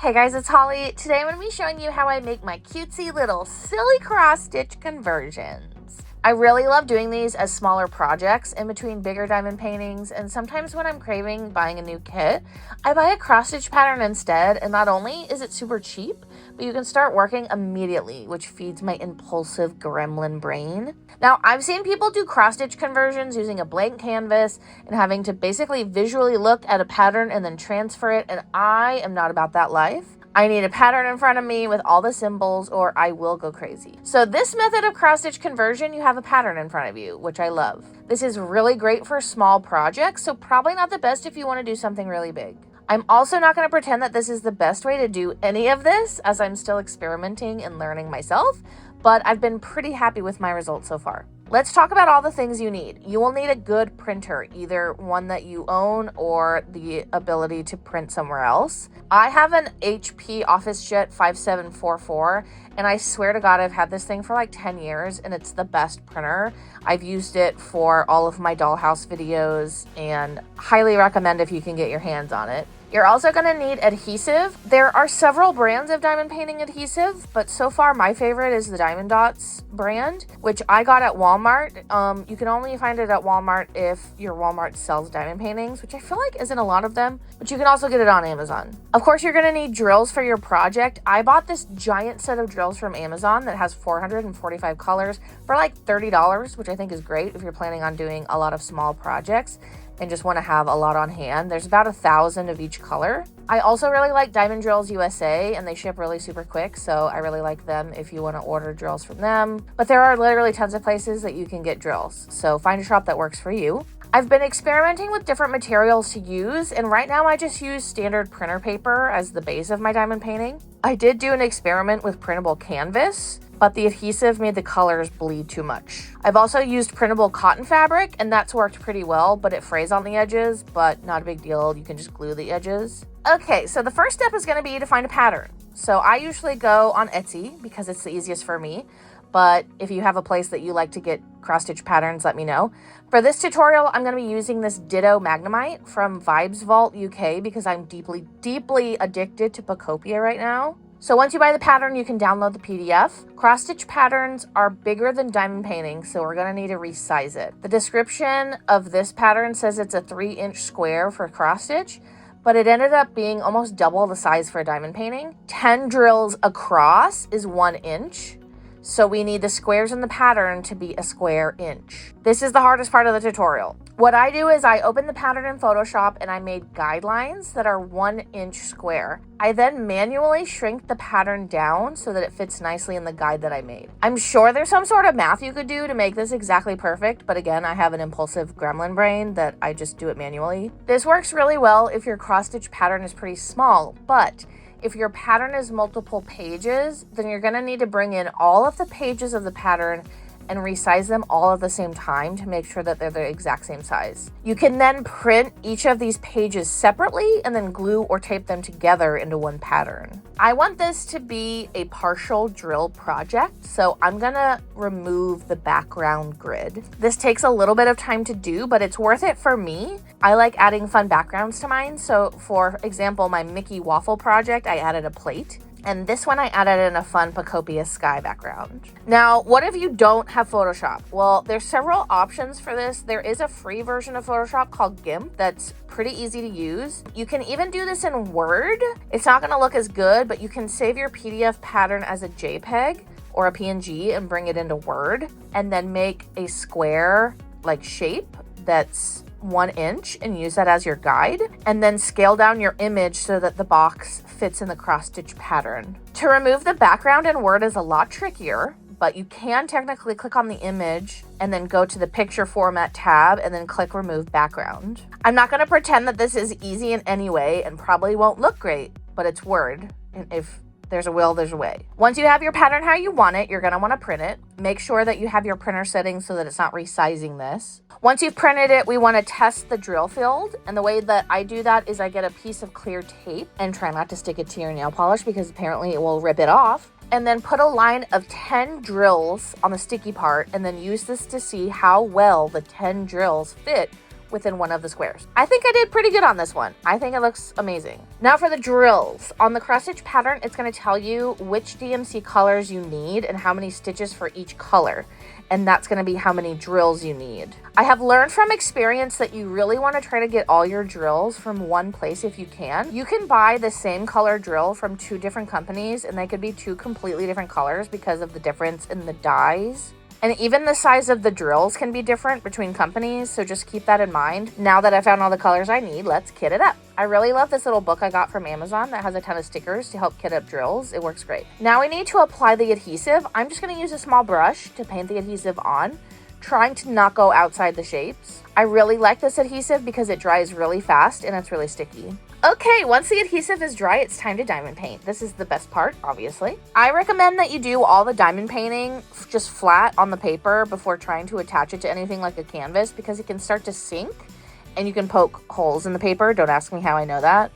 Hey guys, it's Holly. Today I'm going to be showing you how I make my cutesy little silly cross-stitch conversions. I really love doing these as smaller projects in between bigger diamond paintings, and sometimes when I'm craving buying a new kit, I buy a cross-stitch pattern instead, and not only is it super cheap, but you can start working immediately, which feeds my impulsive gremlin brain. Now, I've seen people do cross-stitch conversions using a blank canvas and having to basically visually look at a pattern and then transfer it, and I am not about that life. I need a pattern in front of me with all the symbols or I will go crazy. So this method of cross-stitch conversion, you have a pattern in front of you, which I love. This is really great for small projects, so probably not the best if you want to do something really big. I'm also not going to pretend that this is the best way to do any of this, as I'm still experimenting and learning myself, but I've been pretty happy with my results so far. Let's talk about all the things you need. You will need a good printer, either one that you own or the ability to print somewhere else. I have an HP OfficeJet 5744, and I swear to God, I've had this thing for like 10 years, and it's the best printer. I've used it for all of my dollhouse videos, and highly recommend if you can get your hands on it. You're also going to need adhesive. There are several brands of diamond painting adhesive, but so far my favorite is the Diamond Dots brand, which I got at Walmart. You can only find it at Walmart if your Walmart sells diamond paintings, which I feel like isn't a lot of them, but you can also get it on Amazon. Of course, you're going to need drills for your project. I bought this giant set of drills from Amazon that has 445 colors for like $30, which I think is great if you're planning on doing a lot of small projects and just want to have a lot on hand. There's about 1,000 of each color. I also really like Diamond Drills USA, and they ship really super quick, so I really like them if you want to order drills from them. But there are literally tons of places that you can get drills, so find a shop that works for you. I've been experimenting with different materials to use, and right now I just use standard printer paper as the base of my diamond painting. I did do an experiment with printable canvas, but the adhesive made the colors bleed too much. I've also used printable cotton fabric, and that's worked pretty well, but it frays on the edges, but not a big deal. You can just glue the edges. Okay, so the first step is going to be to find a pattern. So I usually go on Etsy because it's the easiest for me, but if you have a place that you like to get cross-stitch patterns, let me know. For this tutorial, I'm going to be using this Ditto Magnemite from Vibes Vault UK because I'm deeply, deeply addicted to Pacopia right now. So once you buy the pattern, you can download the PDF. Cross-stitch patterns are bigger than diamond painting, so we're going to need to resize it. The description of this pattern says it's a 3-inch square for cross-stitch, but it ended up being almost double the size for a diamond painting. 10 drills across is 1 inch. So we need the squares in the pattern to be a square inch. This is the hardest part of the tutorial. What I do is I open the pattern in Photoshop and I made guidelines that are 1 inch square. I then manually shrink the pattern down so that it fits nicely in the guide that I made. I'm sure there's some sort of math you could do to make this exactly perfect, but again, I have an impulsive gremlin brain that I just do it manually. This works really well if your cross-stitch pattern is pretty small, but if your pattern is multiple pages, then you're going to need to bring in all of the pages of the pattern and resize them all at the same time to make sure that they're the exact same size. You can then print each of these pages separately and then glue or tape them together into one pattern. I want this to be a partial drill project, so I'm gonna remove the background grid. This takes a little bit of time to do, but it's worth it for me. I like adding fun backgrounds to mine. So for example, my Mickey waffle project, I added a plate. And this one I added in a fun Pacopia sky background. Now, what if you don't have Photoshop? Well, there's several options for this. There is a free version of Photoshop called GIMP that's pretty easy to use. You can even do this in Word. It's not gonna look as good, but you can save your PDF pattern as a JPEG or a PNG and bring it into Word, and then make a square like shape that's 1 inch and use that as your guide, and then scale down your image so that the box fits in the cross-stitch pattern. To remove the background in Word is a lot trickier, but you can technically click on the image and then go to the picture format tab and then click remove background. I'm not going to pretend that this is easy in any way and probably won't look great, but it's Word, and if there's a will, there's a way. Once you have your pattern how you want it, you're going to want to print it. Make sure that you have your printer settings so that it's not resizing this. Once you've printed it, we want to test the drill field. And the way that I do that is I get a piece of clear tape and try not to stick it to your nail polish because apparently it will rip it off. And then put a line of 10 drills on the sticky part and then use this to see how well the 10 drills fit within one of the squares. I think I did pretty good on this one. I think it looks amazing. Now for the drills. On the cross stitch pattern, it's going to tell you which DMC colors you need and how many stitches for each color. And that's going to be how many drills you need. I have learned from experience that you really want to try to get all your drills from one place if you can. You can buy the same color drill from 2 different companies and they could be 2 completely different colors because of the difference in the dies. And even the size of the drills can be different between companies, so just keep that in mind. Now that I found all the colors I need, let's kit it up. I really love this little book I got from Amazon that has a ton of stickers to help kit up drills. It works great. Now we need to apply the adhesive. I'm just going to use a small brush to paint the adhesive on, trying to not go outside the shapes. I really like this adhesive because it dries really fast and it's really sticky. Okay, once the adhesive is dry, it's time to diamond paint. This is the best part, obviously. I recommend that you do all the diamond painting just flat on the paper before trying to attach it to anything like a canvas because it can start to sink and you can poke holes in the paper. Don't ask me how I know that.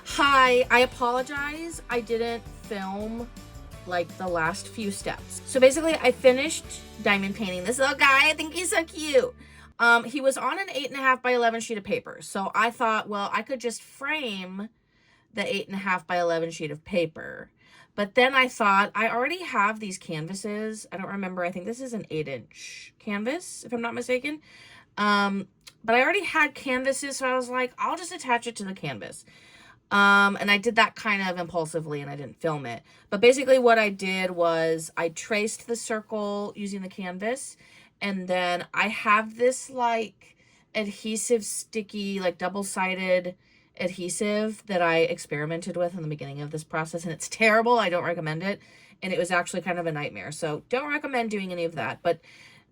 Hi, I apologize. I didn't film like the last few steps. So basically I finished diamond painting this little guy. I think he's so cute. He was on an 8.5 by 11 sheet of paper. So I thought, well, I could just frame the 8.5 by 11 sheet of paper. But then I thought I already have these canvases. I don't remember. I think this is an 8-inch canvas, if I'm not mistaken. But I already had canvases. So I was like, I'll just attach it to the canvas. And I did that kind of impulsively and I didn't film it. But basically what I did was I traced the circle using the canvas. And then I have this like adhesive sticky, like double-sided adhesive that I experimented with in the beginning of this process. And it's terrible. I don't recommend it. And it was actually kind of a nightmare. So don't recommend doing any of that. But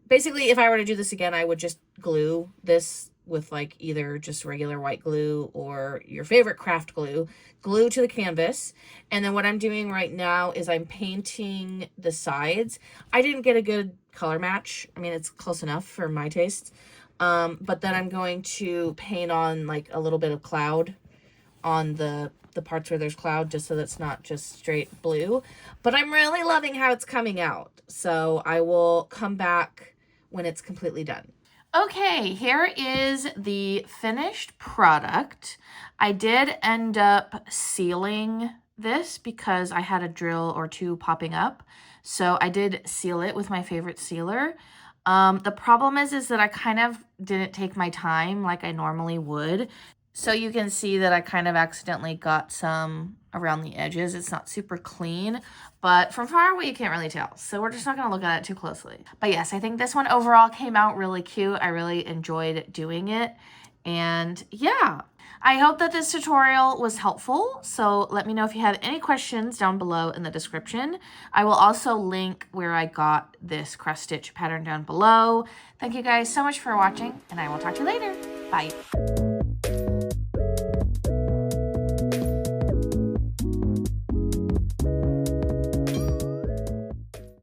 basically if I were to do this again, I would just glue this with like either just regular white glue or your favorite craft glue to the canvas. And then what I'm doing right now is I'm painting the sides. I didn't get a good color match. I mean, it's close enough for my taste. But then I'm going to paint on like a little bit of cloud on the parts where there's cloud, just so that's not just straight blue. But I'm really loving how it's coming out. So I will come back when it's completely done. Okay, here is the finished product. I did end up sealing this because I had a drill or 2 popping up. So I did seal it with my favorite sealer. The problem is that I kind of didn't take my time like I normally would. So you can see that I kind of accidentally got some around the edges. It's not super clean, but from far away you can't really tell. So we're just not going to look at it too closely. But yes, I think this one overall came out really cute. I really enjoyed doing it. And yeah, I hope that this tutorial was helpful. So let me know if you have any questions down below in the description. I will also link where I got this cross stitch pattern down below. Thank you guys so much for watching and I will talk to you later. Bye.